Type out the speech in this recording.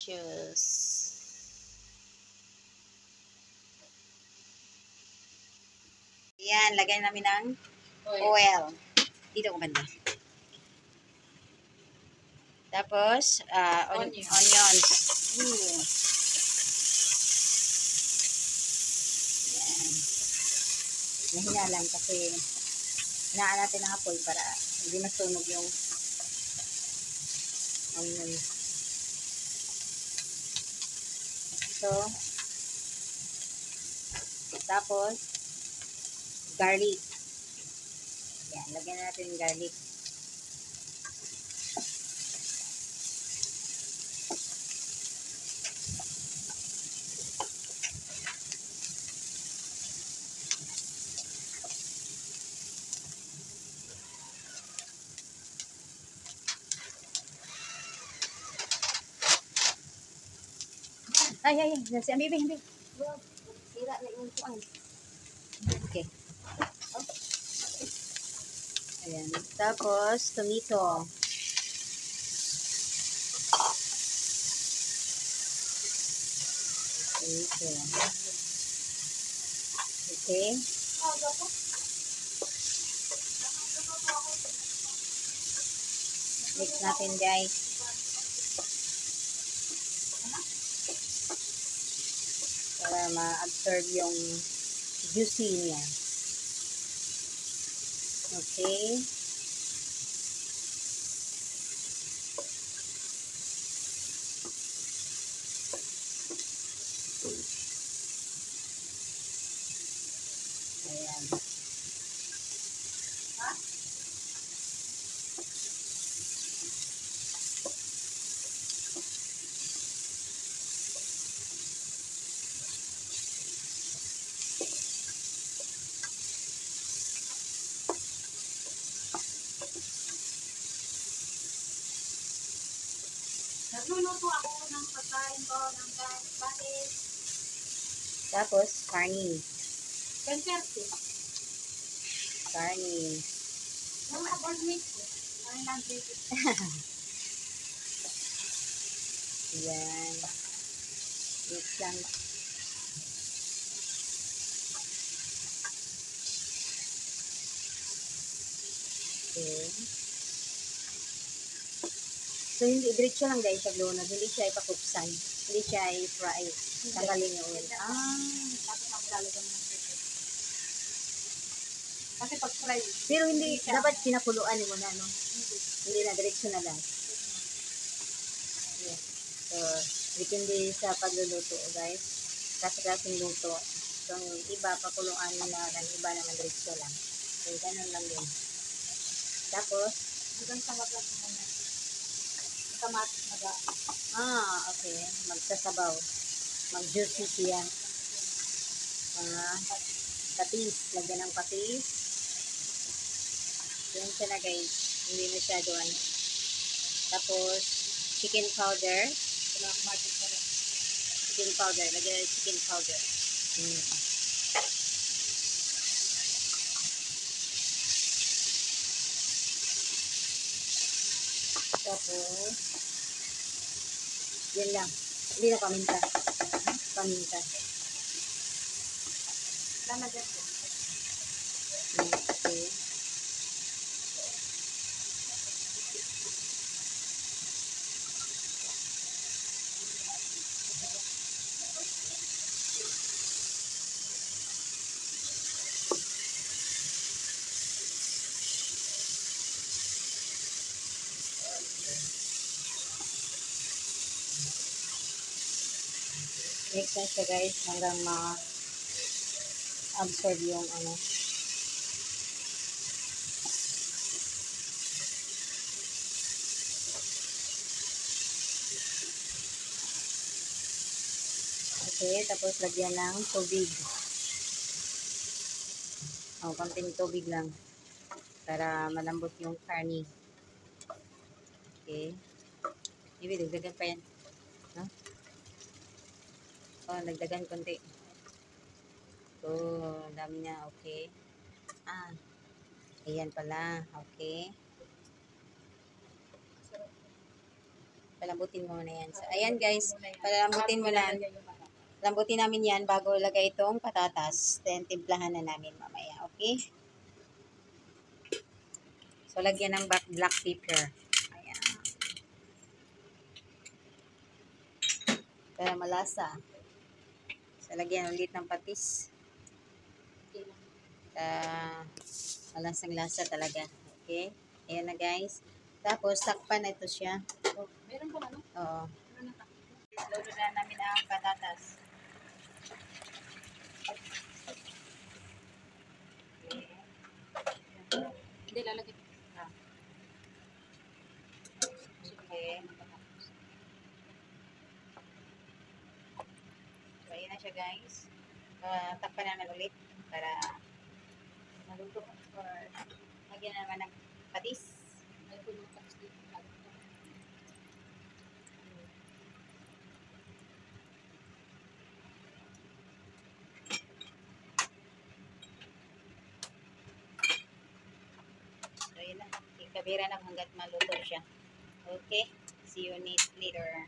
lettuce. Yan, lagay namin ng oil. Dito ko banda. Tapos, onions. Ooh. Yan. Mahina lang kasi hinaan natin ang apoy para hindi masunog yung onion. So, tapos, garlic. Yan, lagyan natin yung garlic. Ay. Si Ambi, hindi. Sira na yung kuan. Okay. Ayan. Tapos, tomato. Okay. Mix natin, guys. Para ma-absorb yung juicy niya. Okay. Ayan. Nagluluto ako ng pagkain ko ng batis. Tapos, carne. Kanserte. Carne. Mga aboard meat ko. Ay, lang-dito. Ayan. Mix lang. Okay. So, hindi, diretso lang guys, siya glonod. Hindi siya ipakupsan. Hindi siya i-fry. Tanggalin yung oil. Tapos ako lalagyan ng pepper. Kasi pag fry. Pero hindi, dapat pinakuluan mo na, no? Hindi na, diretso na lang. Yeah. So, depende sa pagluluto, guys. Kasi-kasing luto. So, yung iba, pakuluan mo na, ang iba naman diretso lang. So, ganun lang din. Tapos, Hanggang sa maplas mo na. Kamatis na ba? okay. Magsasabaw. Mag-juicy siya. Patis. Lagyan ng patis. Yan siya na guys. Hindi masyado ano. Tapos, chicken powder. Chicken powder. Lagyan ng chicken powder. Tapos, yan lang. Hindi na paminta. Paminta. Lalagyan ko. Okay. Mix na siya guys hanggang ma-absorb yung ano. Okay, tapos lagyan ng tubig. Konting tubig lang para malambot yung karne. Okay. Ibig, dagdagan pa yan. Nagdagan konti. Dami niya. Okay. Ayan pala. Okay. Palambutin mo na yan. So, ayan guys, palambutin mo lang. Lambutin namin yan bago lagay itong patatas. Then, timplahan na namin mamaya. Okay? So, lagyan ng black pepper. Ayan. Para malasa. So, lagyan ulit ng patis. Malasang lasa talaga. Okay? Ayan na guys. Tapos, takpan na ito siya. Meron ba ano? Oo. Lodo na namin ang patatas. Hindi, lalagay. Okay. So, ayan na siya guys. Takpan namin ulit para maluto. Or lagyan na naman ng patis. Ay, puno ka dito. So, yun lang. Ikabira lang hanggat maluto siya. Okay. See you later.